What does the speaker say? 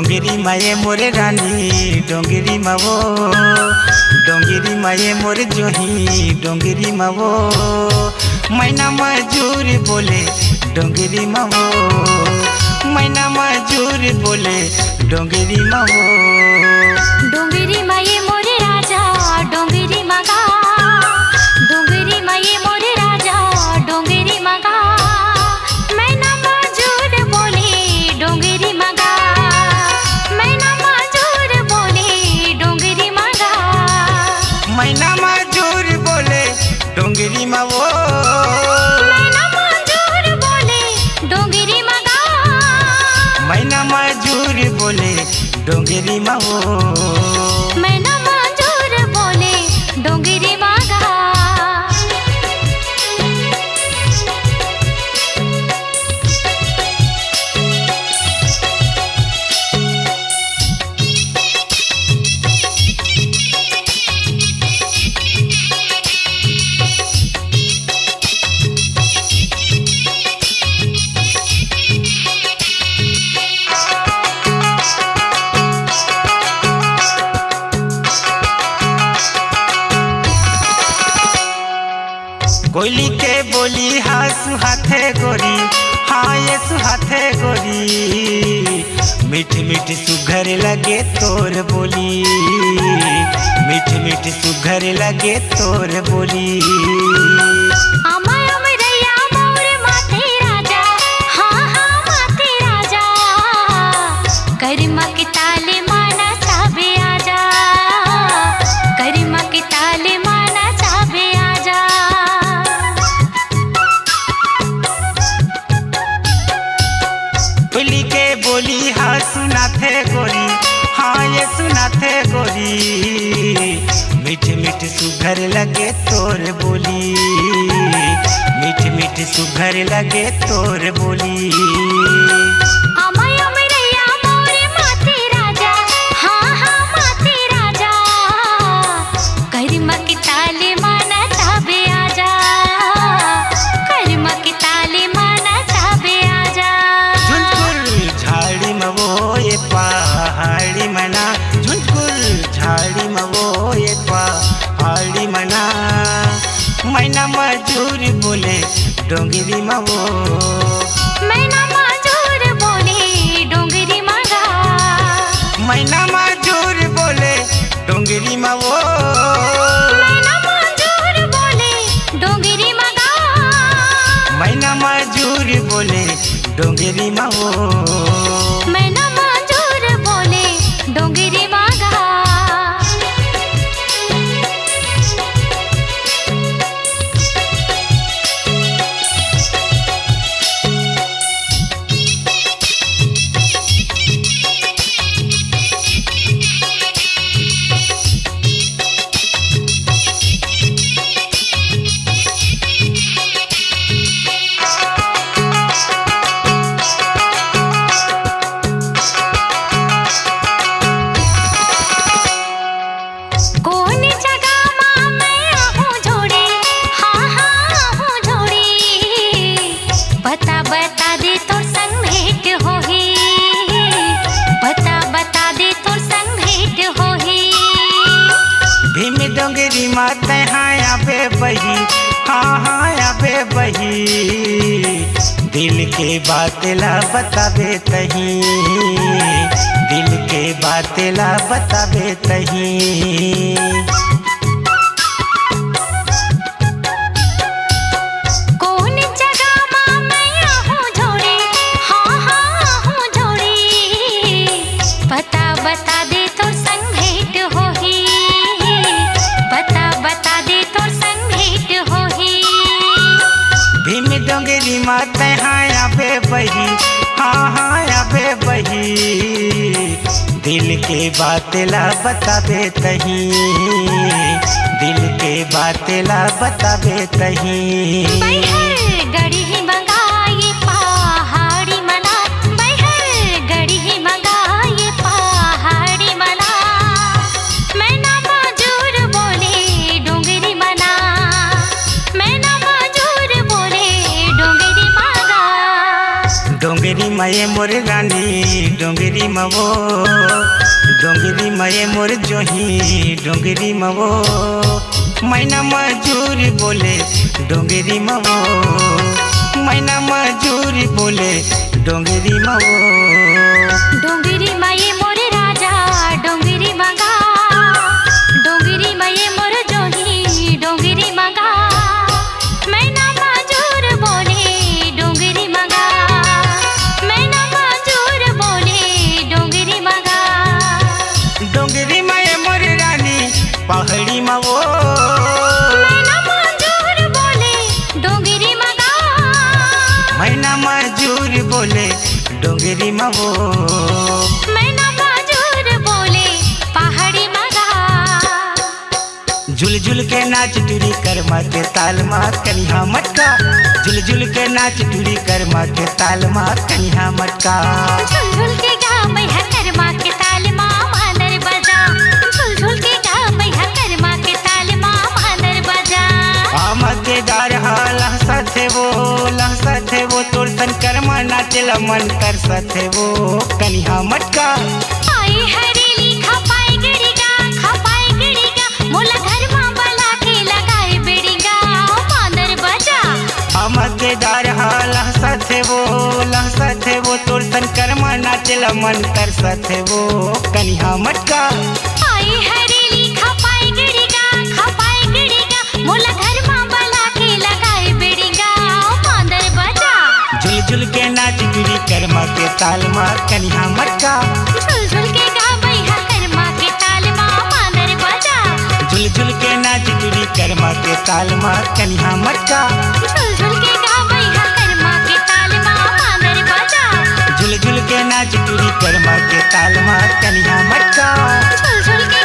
डोंगरी माये मोरे रानी डोंगरी मावो, डोंगरी माये मोरे जोही डोंगरी मावो, मैना मजूर बोले डोंगरी मावो, मैना मजूर बोले डोंगरी मावो। डोंगरी माये मोरे राजा डोंगरी मगा, डोंगरी माये मोरे राजा डोंगरी मगा, मैना मजूर बोले डोंगरी मगा, मैना मजूर बोले डोंगरी मगा, मैना मजूर बोले डोंगरी मावो, मैना मजूर बोले डोंगरी मगा, मैना मजूर बोले डोंगरी मावो, मैना मजूर बोले डोंगरी मगा। कोयली के बोली हाँ सुहाथे गोरी, हाँ ये सुहाथे गोरी, मीठ मीठ सुघर लगे तोर बोली, मीठ मीठ सुघर लगे तोर बोली। अमय अमरैया मोर माथे राजा, हाँ हाँ माथे राजा, करिमा के ताले माना चाबे आजा, करिमा के ताले माना चाबे आजा। कोयली के बोली हाँ सुनाथे गोरी, हाँ ये सुनाथे गोरी, मीठ मीठ सुघर लगे तोर बोली, मीठ मीठ सुघर लगे तोर बोली। अमय अमरैया मोर माथे राजा, हाँ हाँ माथे राजा, करिमा के ताले माना चाबे आजा, करिमा के ताले माना चाबे आजा। झुनकुर झाड़ी मवो ये पहाड़ी मना, झुनकुर झाड़ी मवो ये पहाड़ी मना, मैना मजूर बोले डोंगरी मवो, मैना मजूर बोले डोंगरी मगा, मैना मजूर बोले डोंगरी मवो, मैना मजूर बोले डोंगरी मगा, मैना मजूर बोले डोंगरी मवो, मैना मजूर बोले डोंगरी मगा। कौन जगह माँ मैं आहूँ जोड़ी, हाँ हाँ आहूँ जोड़ी, बता बता दे तोर संग भेंट होही, बता बता दे तोर संग भेंट होही। भीम डोंगरी माते हाँ आबे बही, हाँ हाँ आबे बही, दिल के बात ला बताबे तही, दिल के बात ला बताबे तही। कौन जगह माँ मैं आहूँ जोड़ी, हाँ हाँ आहूँ जोड़ी, बता बता दे तोर संग भेंट होही, बता बता दे तोर संग भेंट होही। भीम डोंगरी माते हाँ आबे बही, हाँ हाँ आबे बही, दिल के बात ला बताबे तही, दिल के बात ला बताबे तही। बैहर गड़ी ही मंगा ये पहाड़ी मना, बैहर गड़ी ही मंगा ये पहाड़ी मना, मैना मजूर बोले डोंगरी मना, मैना मजूर बोले डोंगरी मगा। डोंगरी मये मोर रानी डोंगरी मवो, डोंगरी मये मोर जोही डोंगरी मवो, मैना मजूर बोले डोंगरी मवो, मैना मजूर बोले डोंगरी मवो। डोंगरी माये मोर राजा डोंगरी मगा, डोंगरी माये मोर जोही डोंगरी मगा, मैना मजूर बोले डोंगरी मगा, मैना मजूर बोले डोंगरी मगा। डोंगरी माये मोर रानी पहाड़ी मवो, मैना मजूर बोले डोंगरी मगा, मैना मजूर बोले डोंगरी मवो, मैना मजूर बोले पहाड़ी मगा। झुल झुल के नाच टूरी कर्मा के ताल माँ कनिहा मटका, झुल झुल के नाच टूरी कर्मा के ताल माँ कनिहा मटका। झुल झुल के गा मैया कर्मा के ताल माँ मानर बजा, झुल झुल के गा मैया कर्मा के ताल माँ मानर बजा। मजेदार लहसा थे वो तोर सन कर्मा नाचेला मन कर सथे वो कनिहा मटका। आई हरेली खपाई गिड़ी गा, मोला घर माँ बला के लगाए बेड़ी गा मानर बजा। मजेदार लहसा थे वो तोर सन कर्मा नाचेला मन कर सथे वो कनिहा मटका। आई हरेली खपाई गिड़ी गा, मोला घर माँ बला के लगाए बेड़ी गा मानर बजा। झुल झुल के नाच गिरी कर्मा के ताल माँ कनिहा मटका, झुल झुल के गा मैया कर्मा के ताल माँ मानर बजा। झुल झुल के नाच गिरी कर्मा के ताल माँ कनिहा मटका, झुल झुल के गा मैया कर्मा के ताल माँ मानर बजा। झुल झुल के नाच गिरी कर्मा के ताल माँ कनिहा मटका। झुल झुल के